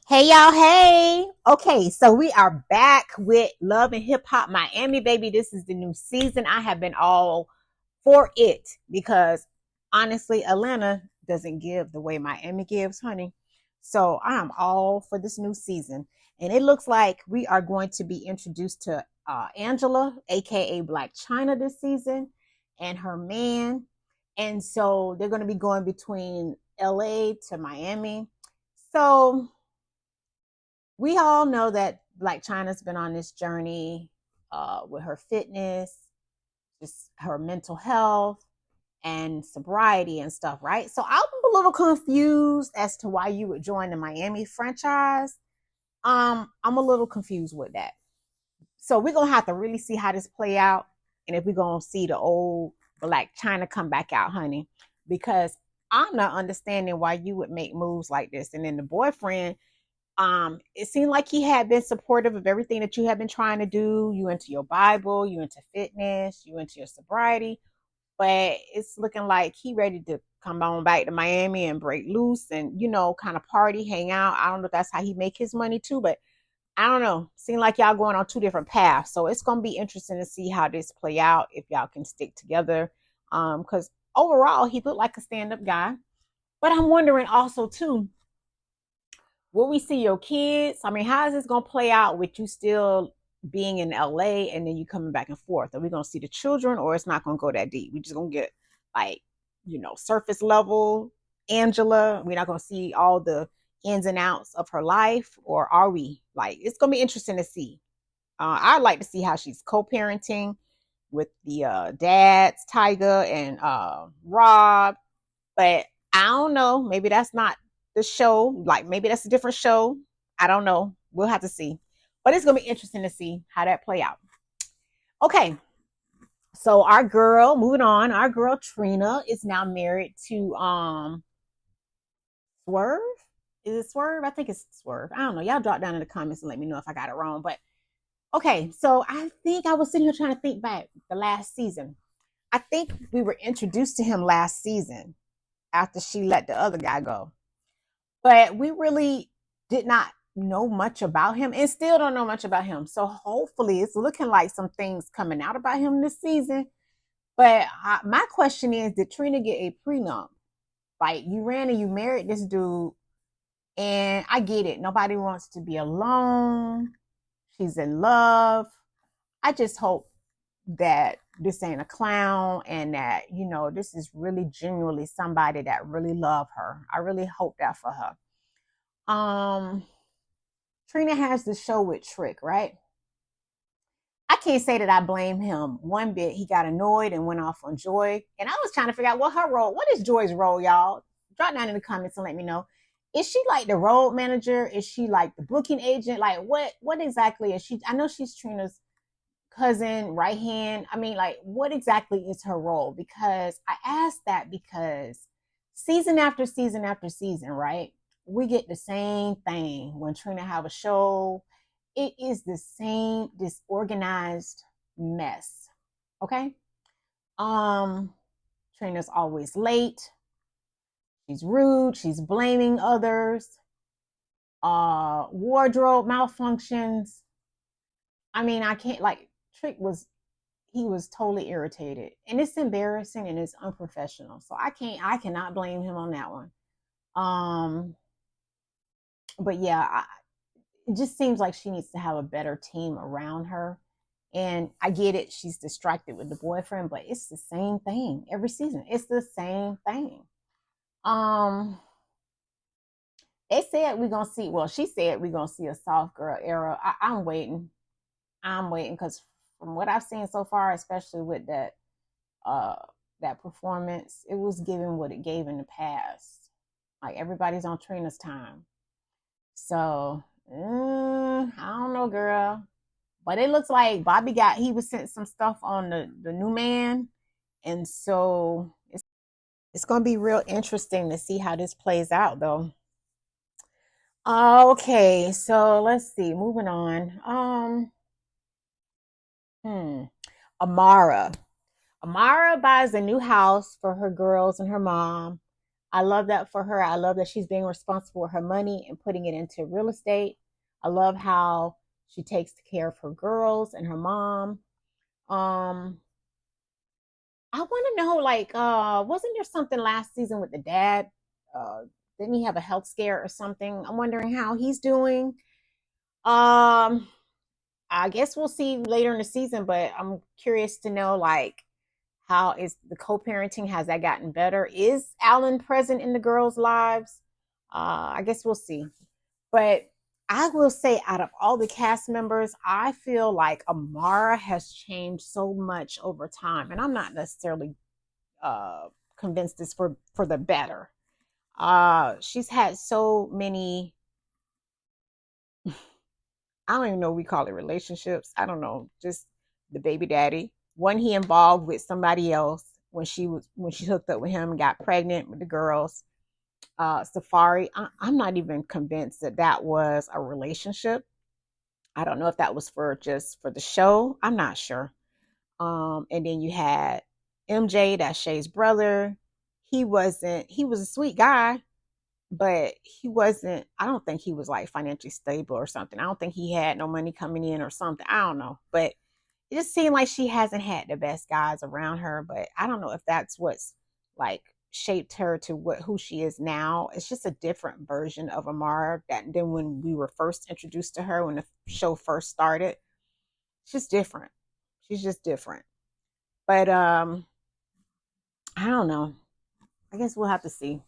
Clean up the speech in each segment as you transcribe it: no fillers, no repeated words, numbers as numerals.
Hey y'all, hey. Okay, so we are back with Love and Hip Hop Miami, baby. This is the new season. I have been all for it because honestly, Atlanta doesn't give the way Miami gives, honey. So I am all for this new season. And it looks like we are going to be introduced to Angela, aka Black China, this season, and her man. And so they're going to be going between LA to Miami. So we all know that Black China's been on this journey with her fitness, just her mental health and sobriety and stuff, right? So I'm a little confused as to why you would join the Miami franchise. I'm a little confused with that. So we're gonna have to really see how this play out, and if we're gonna see the old Black China come back out, honey, because I'm not understanding why you would make moves like this. And then the boyfriend, it seemed like he had been supportive of everything that you have been trying to do. You into your Bible, you into fitness, you into your sobriety, but it's looking like he ready to come on back to Miami and break loose and kind of party, hang out. I don't know if that's how he make his money too, but I don't know. Seem like y'all going on two different paths, so it's gonna be interesting to see how this play out if y'all can stick together. Because overall he looked like a stand up guy, but I'm wondering also too, will we see your kids? I mean, how is this gonna play out with you still being in LA and then you coming back and forth? Are we gonna see the children, or it's not gonna go that deep? We just gonna get like, surface level Angela. We're not gonna see all the ins and outs of her life, or are we? Like, it's gonna be interesting to see. I'd like to see how she's co-parenting with the dads, Tiger and Rob, but I don't know. Maybe that's not the show. Like, maybe that's a different show. I don't know. We'll have to see. But it's gonna be interesting to see how that play out. Okay. So our girl, moving on, our girl Trina is now married to Swerve. Is it Swerve? I think it's Swerve. I don't know. Y'all drop down in the comments and let me know if I got it wrong. But okay, so I think I was sitting here trying to think back the last season. I think we were introduced to him last season after she let the other guy go. But we really did not know much about him and still don't know much about him. So hopefully it's looking like some things coming out about him this season. But my question is, did Trina get a prenup? Like, you ran and you married this dude, and I get it. Nobody wants to be alone. She's in love. I just hope that this ain't a clown and that, this is really genuinely somebody that really love her. I really hope that for her. Trina has the show with Trick, right? I can't say that I blame him one bit. He got annoyed and went off on Joy. And I was trying to figure out what her role, what is Joy's role, y'all? Drop down in the comments and let me know. Is she like the road manager? Is she like the booking agent? Like, what exactly is she? I know she's Trina's cousin, right hand. I mean, like, what exactly is her role? Because I asked that because season after season after season, right? We get the same thing when Trina have a show. It is the same disorganized mess. Okay. Um, Trina's always late. She's rude. She's blaming others. Wardrobe malfunctions. I mean, I can't like Trick was he was totally irritated. And it's embarrassing and it's unprofessional. So I cannot blame him on that one. Um but yeah, it just seems like she needs to have a better team around her. And I get it, she's distracted with the boyfriend, but it's the same thing every season. It's the same thing. Um, they said we're gonna see. Well, she said we're gonna see a soft girl era. I'm waiting. I'm waiting because from what I've seen so far, especially with uh that performance, it was giving what it gave in the past. Like, everybody's on Trina's time. So I don't know, girl. But it looks like Bobby he was sent some stuff on the new man. And so it's gonna be real interesting to see how this plays out though. Okay, so let's see. Moving on. Hmm. Amara. Amara buys a new house for her girls and her mom. I love that for her. I love that she's being responsible with her money and putting it into real estate. I love how she takes care of her girls and her mom. Um, I want to know, like, wasn't there something last season with the dad? Uh, didn't he have a health scare or something? I'm wondering how he's doing. Um, I guess we'll see later in the season, but I'm curious to know, like, how is the co-parenting? Has that gotten better? Is Alan present in the girls' lives? I guess we'll see. But I will say, out of all the cast members, I feel like Amara has changed so much over time, and I'm not necessarily convinced it's for the better. She's had so many. I don't even know what we call it, relationships. I don't know, just the baby daddy. One, he involved with somebody else when she hooked up with him and got pregnant with the girls. Safari, I'm not even convinced that that was a relationship. I don't know if that was for just for the show. I'm not sure. And then you had MJ, that's Shay's brother. He was a sweet guy, but he wasn't, I don't think he was like financially stable or something. I don't think he had no money coming in or something. I don't know. But it just seemed like she hasn't had the best guys around her. But I don't know if that's what's like shaped her to who she is now. It's just a different version of Amara than when we were first introduced to her when the show first started. It's just different. She's just different. But I don't know. I guess we'll have to see.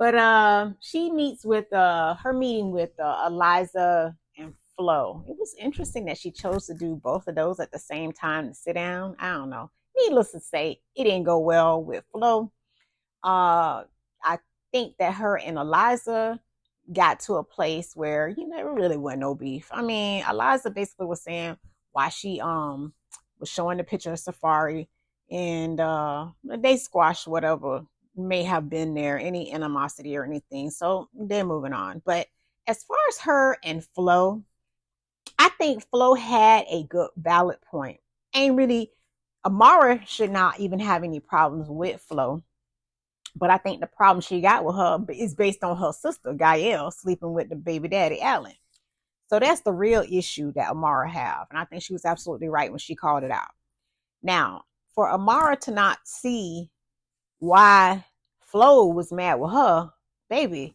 But she meets with her meeting with Eliza and Flo. It was interesting that she chose to do both of those at the same time to sit down. I don't know. Needless to say, it didn't go well with Flo. I think that her and Eliza got to a place where it really wasn't no beef. I mean, Eliza basically was saying why she was showing the picture of Safari, and they squashed whatever may have been there, any animosity or anything. So they're moving on. But as far as her and Flo, I think Flo had a good valid point. Ain't really, Amara should not even have any problems with Flo. But I think the problem she got with her is based on her sister, Gael, sleeping with the baby daddy, Alan. So that's the real issue that Amara have. And I think she was absolutely right when she called it out. Now, for Amara to not see why Flo was mad with her, baby,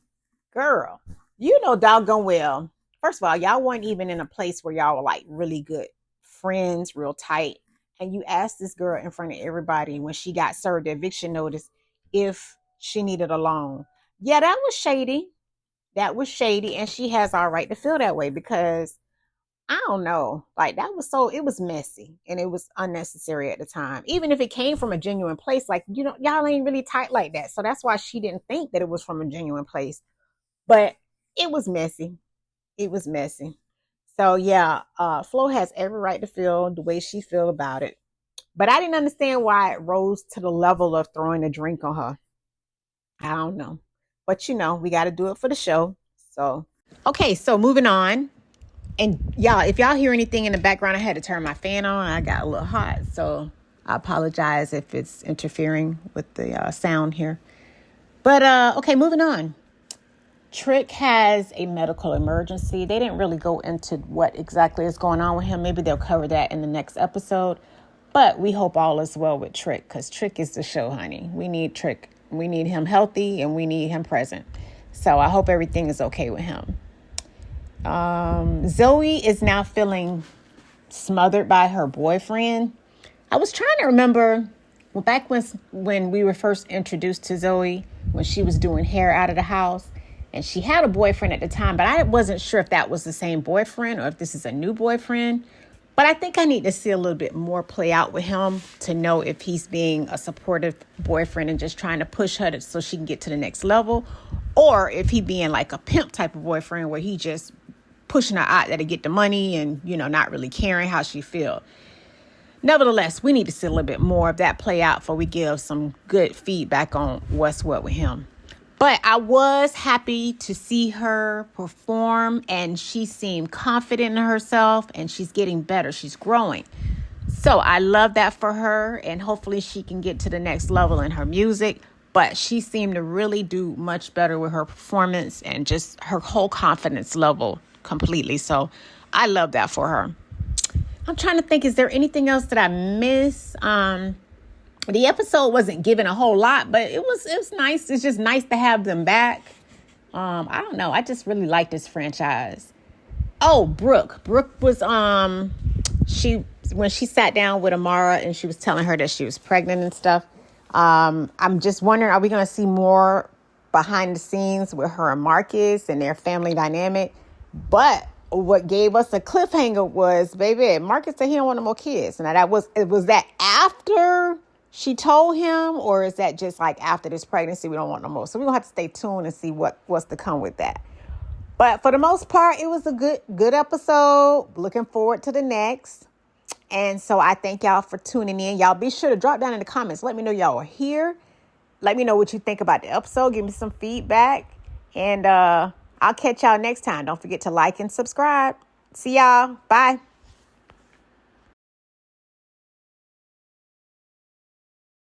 girl, you know doggone well. First of all, y'all weren't even in a place where y'all were like really good friends, real tight. And you asked this girl in front of everybody when she got served the eviction notice if she needed a loan. Yeah, that was shady. That was shady. And she has all right to feel that way because I don't know. Like it was messy and it was unnecessary at the time. Even if it came from a genuine place, like, y'all ain't really tight like that. So that's why she didn't think that it was from a genuine place. But it was messy. It was messy. So yeah, Flo has every right to feel the way she feel about it. But I didn't understand why it rose to the level of throwing a drink on her. I don't know. But we got to do it for the show. So, okay, so moving on. And y'all, if y'all hear anything in the background, I had to turn my fan on. I got a little hot, so I apologize if it's interfering with the sound here. But, okay, moving on. Trick has a medical emergency. They didn't really go into what exactly is going on with him. Maybe they'll cover that in the next episode. But we hope all is well with Trick because Trick is the show, honey. We need Trick. We need him healthy and we need him present. So I hope everything is okay with him. Zoe is now feeling smothered by her boyfriend. I was trying to remember back when we were first introduced to Zoe, when she was doing hair out of the house, and she had a boyfriend at the time, but I wasn't sure if that was the same boyfriend or if this is a new boyfriend. But I think I need to see a little bit more play out with him to know if he's being a supportive boyfriend and just trying to push her so she can get to the next level, or if he being like a pimp type of boyfriend where he just pushing her out there to get the money and, not really caring how she feel. Nevertheless, we need to see a little bit more of that play out before we give some good feedback on what's what with him. But I was happy to see her perform, and she seemed confident in herself, and she's getting better. She's growing. So I love that for her, and hopefully she can get to the next level in her music. but she seemed to really do much better with her performance and just her whole confidence level completely. So I love that for her. I'm trying to think, is there anything else that I missed? The episode wasn't given a whole lot, but it was nice. It's just nice to have them back. I don't know. I just really like this franchise. Oh, Brooke. Brooke was when she sat down with Amara and she was telling her that she was pregnant and stuff. I'm just wondering, are we going to see more behind the scenes with her and Marcus and their family dynamic? But what gave us a cliffhanger was, baby, Marcus said he don't want no more kids. Now was that after she told him, or is that just like after this pregnancy, we don't want no more? So we're going to have to stay tuned and see what's to come with that. But for the most part, it was a good episode. Looking forward to the next. And so I thank y'all for tuning in. Y'all be sure to drop down in the comments. Let me know y'all are here. Let me know what you think about the episode. Give me some feedback. And I'll catch y'all next time. Don't forget to like and subscribe. See y'all. Bye.